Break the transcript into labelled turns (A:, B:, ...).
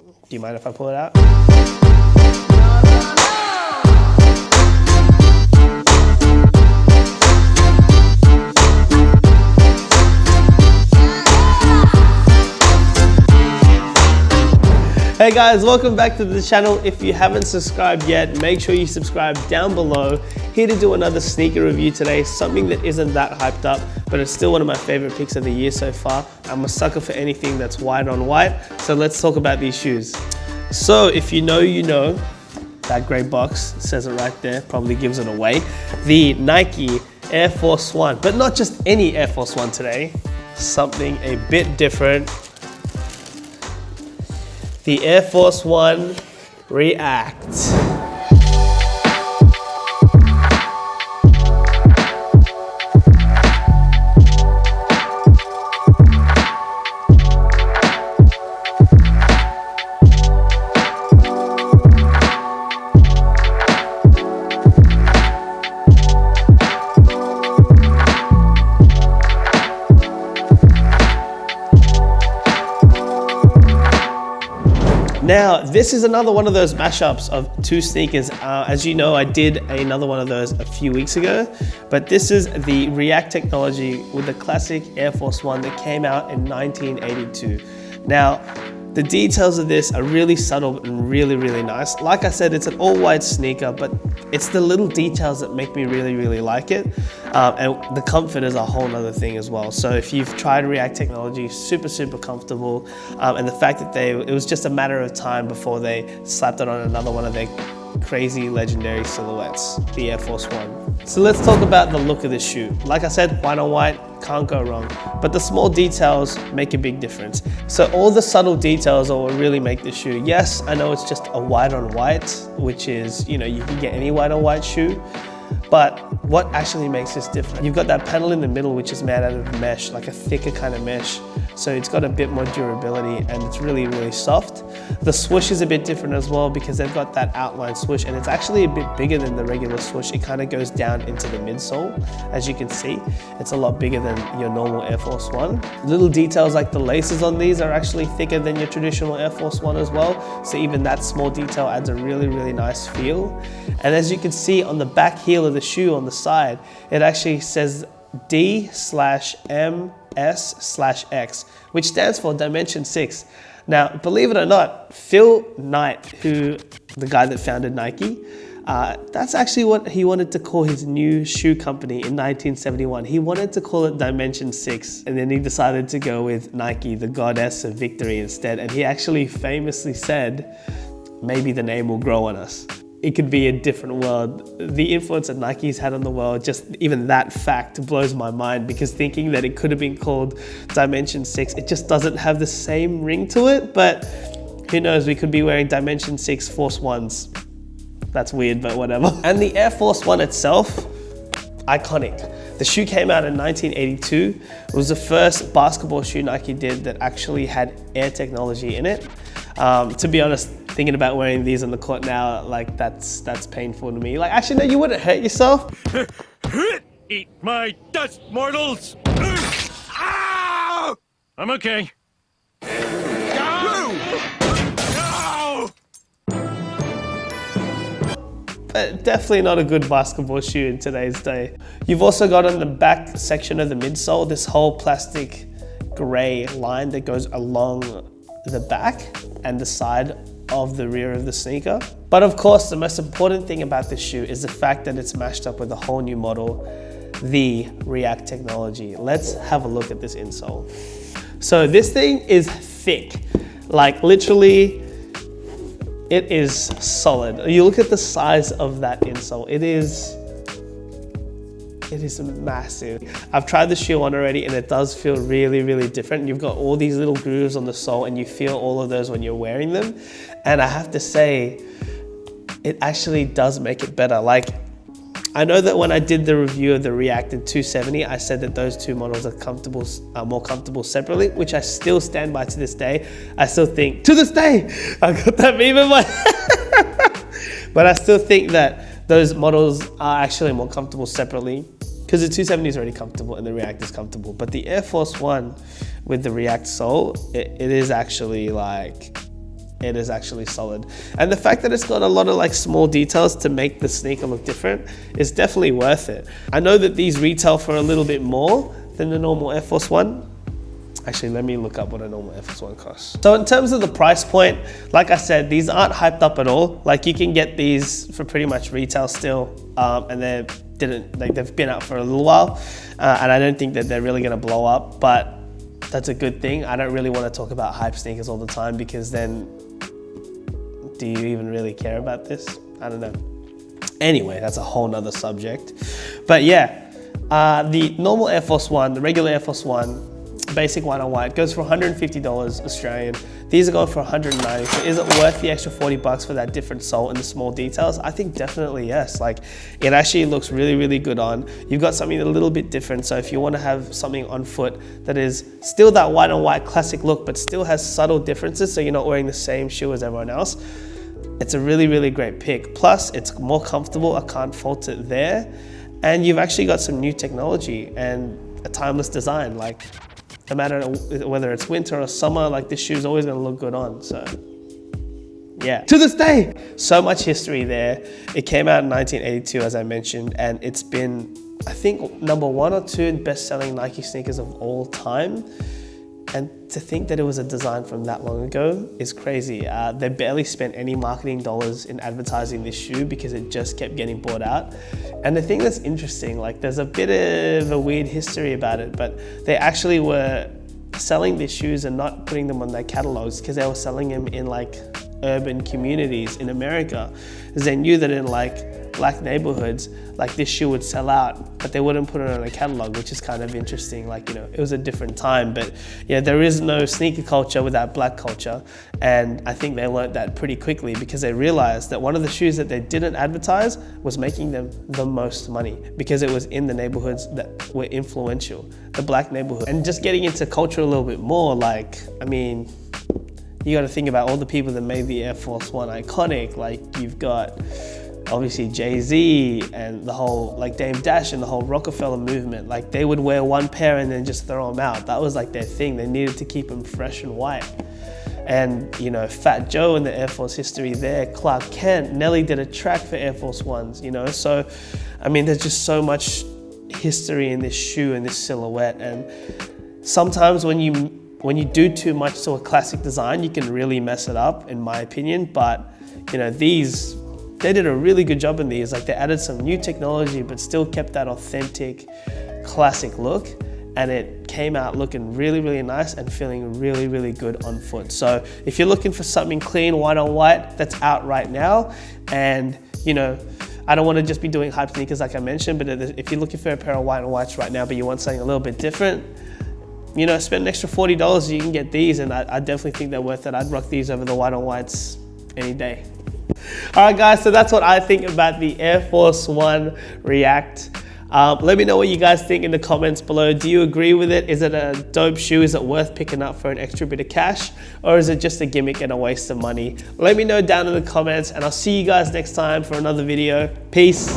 A: Do you mind if I pull it out? Hey guys, welcome back to the channel. If you haven't subscribed yet, make sure you subscribe down below. Here to do another sneaker review today, something that isn't that hyped up, but it's still one of my favorite picks of the year so far. I'm a sucker for anything that's white on white, so let's talk about these shoes. So if you know, that gray box says it right there, probably gives it away. The Nike Air Force One, but not just any Air Force One today, something a bit different. The Air Force One React. Now, this is another one of those mashups of two sneakers. As you know, I did another one of those a few weeks ago, but this is the React technology with the classic Air Force One that came out in 1982. Now, the details of this are really subtle and really, really nice. Like I said, it's an all-white sneaker, but it's the little details that make me really, really like it. And the comfort is a whole nother thing as well. So if you've tried React technology, super, super comfortable. And the fact that it was just a matter of time before they slapped it on another one of their crazy legendary silhouettes, the Air Force One. So let's talk about the look of this shoe. Like I said, white on white, can't go wrong. But the small details make a big difference. So all the subtle details are what really make the shoe. Yes, I know it's just a white on white, which is, you can get any white on white shoe. But what actually makes this different? You've got that panel in the middle, which is made out of mesh, like a thicker kind of mesh. So it's got a bit more durability and it's really, really soft. The swoosh is a bit different as well because they've got that outline swoosh and it's actually a bit bigger than the regular swoosh. It kind of goes down into the midsole. As you can see, it's a lot bigger than your normal Air Force One. Little details like the laces on these are actually thicker than your traditional Air Force One as well. So even that small detail adds a really, really nice feel. And as you can see on the back heel of the shoe on the side, it actually says D/MS/X, which stands for Dimension 6. Now, believe it or not, Phil Knight, the guy that founded Nike, that's actually what he wanted to call his new shoe company in 1971. He wanted to call it Dimension 6, and then he decided to go with Nike, the goddess of victory instead. And he actually famously said, maybe the name will grow on us. It could be a different world. The influence that Nike's had on the world, just even that fact blows my mind because thinking that it could have been called Dimension 6, it just doesn't have the same ring to it, but who knows, we could be wearing Dimension 6 Force Ones. That's weird, but whatever. And the Air Force One itself, iconic. The shoe came out in 1982. It was the first basketball shoe Nike did that actually had air technology in it. To be honest, thinking about wearing these on the court now, like that's painful to me. Like, actually, no, you wouldn't hurt yourself.
B: Eat my dust, mortals! I'm okay.
A: But definitely not a good basketball shoe in today's day. You've also got on the back section of the midsole this whole plastic gray line that goes along the back and the side of the rear of the sneaker. But of course, the most important thing about this shoe is the fact that it's mashed up with a whole new model, the React technology. Let's have a look at this insole. So this thing is thick, like literally, it is solid. You look at the size of that insole, it is massive. I've tried the shoe on already and it does feel really, really different. You've got all these little grooves on the sole and you feel all of those when you're wearing them. And I have to say, it actually does make it better. Like, I know that when I did the review of the React in 270, I said that those two models are more comfortable separately, which I still stand by to this day. I still think, to this day, I got that meme in my but I still think that those models are actually more comfortable separately because the 270 is already comfortable and the React is comfortable. But the Air Force One with the React sole, it is actually like it is actually solid. And the fact that it's got a lot of like small details to make the sneaker look different is definitely worth it. I know that these retail for a little bit more than the normal Air Force One. Actually, let me look up what a normal Air Force One costs. So in terms of the price point, like I said, these aren't hyped up at all. Like you can get these for pretty much retail still, and they've been out for a little while, and I don't think that they're really gonna blow up, but that's a good thing. I don't really want to talk about hype sneakers all the time, because then do you even really care about this? I don't know. Anyway, that's a whole nother subject. But yeah, the normal Air Force One, the regular Air Force One, basic white on white, goes for $150 Australian. These are going for $190. So is it worth the extra 40 bucks for that different sole and the small details? I think definitely yes. Like it actually looks really, really good on. You've got something a little bit different. So if you want to have something on foot that is still that white on white classic look, but still has subtle differences, so you're not wearing the same shoe as everyone else, it's a really, really great pick. Plus it's more comfortable. I can't fault it there. And you've actually got some new technology and a timeless design. Like, no matter whether it's winter or summer, like this shoe is always going to look good on. So yeah, to this day, so much history there. It came out in 1982, as I mentioned, and it's been, I think, number 1 or 2 in best-selling Nike sneakers of all time. And to think that it was a design from that long ago is crazy. They barely spent any marketing dollars in advertising this shoe because it just kept getting bought out. And the thing that's interesting, like there's a bit of a weird history about it, but they actually were selling these shoes and not putting them on their catalogs because they were selling them in like urban communities in America. Because they knew that in like black neighborhoods, like this shoe would sell out, but they wouldn't put it on a catalog, which is kind of interesting. Like, you know, it was a different time, but yeah, there is no sneaker culture without black culture. And I think they learned that pretty quickly because they realized that one of the shoes that they didn't advertise was making them the most money because it was in the neighborhoods that were influential, the black neighborhood. And just getting into culture a little bit more, like, I mean, you got to think about all the people that made the Air Force One iconic. Like you've got obviously Jay-Z and the whole like Dame Dash and the whole Rockefeller movement. Like they would wear one pair and then just throw them out. That was like their thing. They needed to keep them fresh and white. And you know, Fat Joe in the Air Force history there, Clark Kent, Nelly did a track for Air Force Ones, you know? So, I mean, there's just so much history in this shoe and this silhouette. And sometimes when you do too much to a classic design, you can really mess it up, in my opinion. But you know, they did a really good job in these. Like they added some new technology, but still kept that authentic, classic look. And it came out looking really, really nice and feeling really, really good on foot. So if you're looking for something clean, white on white, that's out right now. And you know, I don't want to just be doing hype sneakers like I mentioned, but if you're looking for a pair of white on whites right now, but you want something a little bit different, you know, spend an extra $40, you can get these, and I definitely think they're worth it. I'd rock these over the white on whites any day. All right, guys, so that's what I think about the Air Force One React. Let me know what you guys think in the comments below. Do you agree with it? Is it a dope shoe? Is it worth picking up for an extra bit of cash? Or is it just a gimmick and a waste of money? Let me know down in the comments, and I'll see you guys next time for another video. Peace.